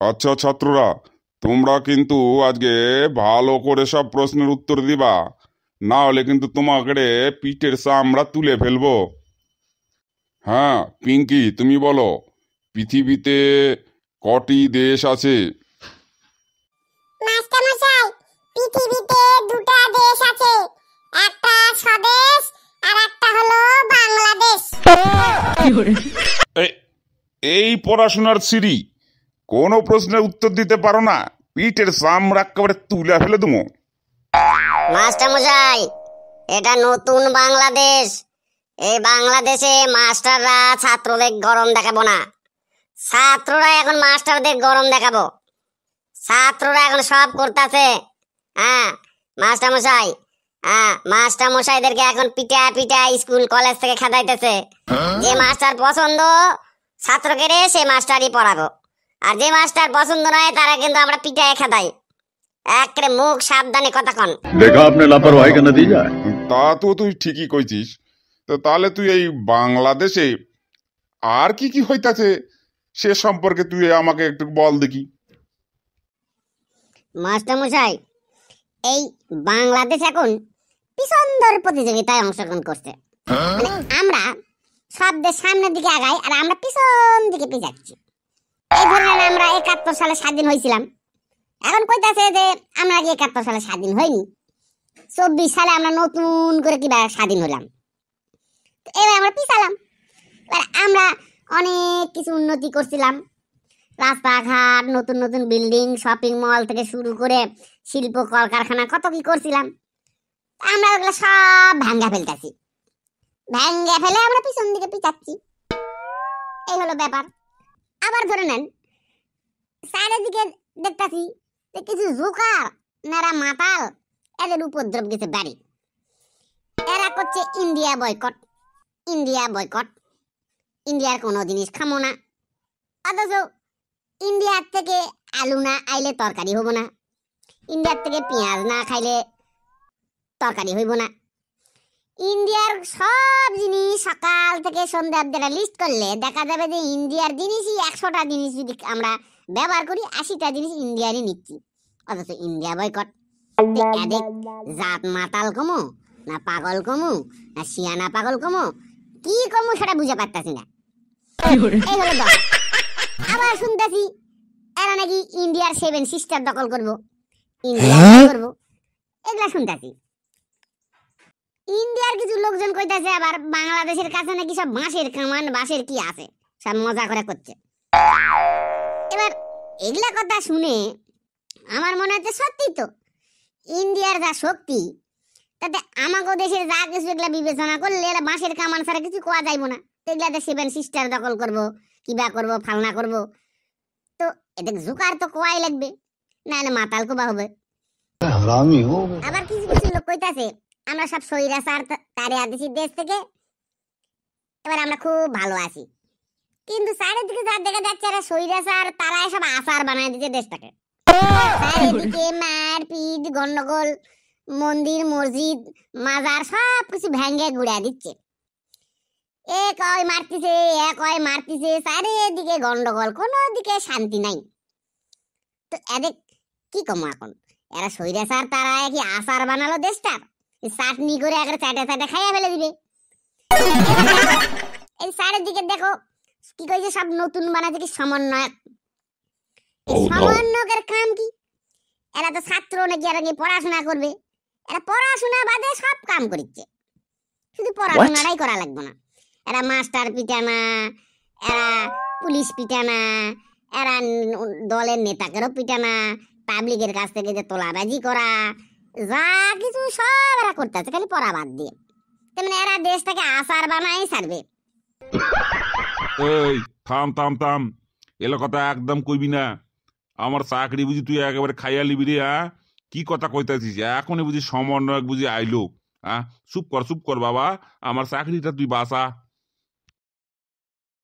আচ্ছা ছাত্ররা, তোমরা কিন্তু আজকে ভালো করে সব প্রশ্নের উত্তর দিবা, না হলে কিন্তু তোমাকে পিঠের চামড়া তুলে ফেলবো। হ্যাঁ পিঙ্কি, তুমি বলো, পৃথিবীতে কটি দেশ আছে? মাস্টারমশাই, পৃথিবীতে দুটো দেশ আছে, একটা স্বদেশ আর একটা হলো বাংলাদেশ। এ- এই পড়াশোনার সিঁড়ি কোনো প্রশ্নের উত্তর দিতে পারো না, পিঠের চামড়া একেবারে তুলে ফেলে দেবো। মাস্টারমশাই, এটা নতুন বাংলাদেশ। এই বাংলাদেশে মাস্টাররা ছাত্রদের গরম দেখাবো না, ছাত্ররা এখন মাস্টারদের গরম দেখাবো। ছাত্ররা এখন সব করতেছে। হ্যাঁ মাস্টারমশাই, হ্যাঁ মাস্টারমশাইদেরকে এখন পিটা পিটা স্কুল কলেজ থেকে খেদাইতেছে। যে মাস্টার পছন্দ ছাত্রকে রে সে মাস্টারই পড়াবো, আর যে মাস্টার পছন্দ নয় তারা কিন্তু আমরা পিটায় খেদাই। একরে মুখ সাবধানে কথা কন। देखा आपने लापरवाही का नतीजा है। তা তো তুই ঠিকই কইছিস। তো তাহলে তুই এই বাংলাদেশে আর কি কি হইতাছে সে সম্পর্কে তুই আমাকে একটু বল দেখি। মাস্টারমশাই, এই বাংলাদেশ এখন পিছন্দর প্রতিযোগিতায় অংশগ্রহণ করছে। মানে আমরা সব দেশ সামনের দিকে আগাই আর আমরা পিছন দিকে পিছাচ্ছি। এই ধরনের আমরা 71 সালে স্বাধীন হয়েছিলাম, এখন কইতাছে যে আমরা কি 71 সালে স্বাধীন হইনি, 24 সালে আমরা নতুন করে কিবা স্বাধীন হলাম। এবার আমরা পিছালাম। এবার আমরা অনেক কিছু উন্নতি করছিলাম, রাস্তাঘাট, নতুন নতুন বিল্ডিং, শপিং মল থেকে শুরু করে শিল্প কলকারখানা কত কি করছিলাম। আমরা ওগুলো সব ভাঙ্গা ফেলতেছি, ভাঙ্গা ফেলে আমরা পিছন দিকে পিছাচ্ছি। এই হলো ব্যাপার। আবার ধরে নেন, চারিদিকে দেখতেছি যে কিছু জোকার নারা মাতাল, এদের উপদ্রব গেছে বাড়ি। এরা করছে ইন্ডিয়া বয়কট, ইন্ডিয়া বয়কট, ইন্ডিয়ার কোনো জিনিস খামো না। অথচ ইন্ডিয়ার থেকে আলু না আইলে তরকারি হবো না, ইন্ডিয়ার থেকে পেঁয়াজ না খাইলে তরকারি হইব না। ইন্ডিয়ার সব জিনিস সকাল থেকে সন্ধ্যা অব্দি লিস্ট করলে দেখা যাবে যে ইন্ডিয়ার জিনিসই 100টা জিনিস যদি আমরা ব্যবহার করি, 80টা জিনিস ইন্ডিয়ারই নিচ্ছি। অথচ ইন্ডিয়া বয়কট। এদের জাত মাতাল কমো না পাগল কমু না শিয়ানা পাগল কমো, কি কমু সেটা বুঝে পারতাছি না। এই হলো দল। আবার শুনতেছি এরা নাকি ইন্ডিয়ার 7 সিস্টার দখল করবো, ইন্ডিয়া করবো, এগুলা শুনতেছি। ইন্ডিয়ার কিছু লোকজন কইতাছে আবার বাংলাদেশের কাছে নাকি সব বাঁশের কামান বাঁশের কি আছে, সব মজা করে করছে। এবার এগুলা কথা শুনে আমার মনে হচ্ছে সত্যি তো, ইন্ডিয়ার যা শক্তি তাতে আমাগো দেশের যা কিছু এগুলা বিবেচনা করলে এরা বাঁশের কামান ছাড়া কিছু কোয়া যাইব না। তো এগুলাতে 7 সিস্টার দখল করবো, কিবা করবো, ফালনা করবো, তো এদের জোকার তো কোয়াই লাগবে, না হলে মাতাল কোবা হবে। আবার কিছু কিছু লোক কইতাছে আমরা সব স্বৈরাচার তারে আদেশি দেশ থেকে, এবার আমরা খুব ভালো আছি। কিন্তু চারিদিকে যা দেখা যাচ্ছে এরা স্বৈরাচার, তারা সব আচার বানায় দিচ্ছে দেশটাকে। চারিদিকে মারপিট, গন্ডগোল, মন্দির মসজিদ মাজার সব কিছু ভেঙে গুড়া দিচ্ছে। এ কয় মারতিছে, এ কয় মারতিছে, চারিদিকে গন্ডগোল, কোনো দিকে শান্তি নাই। তো এদের কি কম এখন, এরা স্বৈরাচার তারা কি আচার বানালো দেশটার, চাটনি করে একবার চাটে চাটে খাইয়া ফেলে দিবে। এই চারিদিকে দেখো কি কইছে সব নতুন বানাচ্ছে কি সমন্বয়ক। সমন্বয়কের কাম কি? এরা তো ছাত্র নাকি, এরা কি পড়াশোনা করবে? এরা পড়াশোনা বাদে সব কাম করছে, শুধু পড়াশোনাটাই করা লাগবে না। এরা মাস্টার পিটানা, এরা পুলিশ পিটানা, এরা দলের নেতাকেরও পিটানা, পাবলিকের কাছ থেকে যে তোলাবাজি করা, যা কিছু সব এরা করতেছে খালি পড়া বাদ দিয়ে। তেমনি এরা দেশটাকে আচার বানাই ছাড়বে। এই থাম থাম থাম, এলো কথা একদম কইবি না। আমার চাকরি বুঝি তুই একেবারে খাইয়া লিবি রে? কি কথা কইতাছিস? এখনই বুঝি সমন্বয়ক বুঝি আইলো? চুপ কর চুপ কর বাবা, আমার চাকরিটা তুই বাঁচা।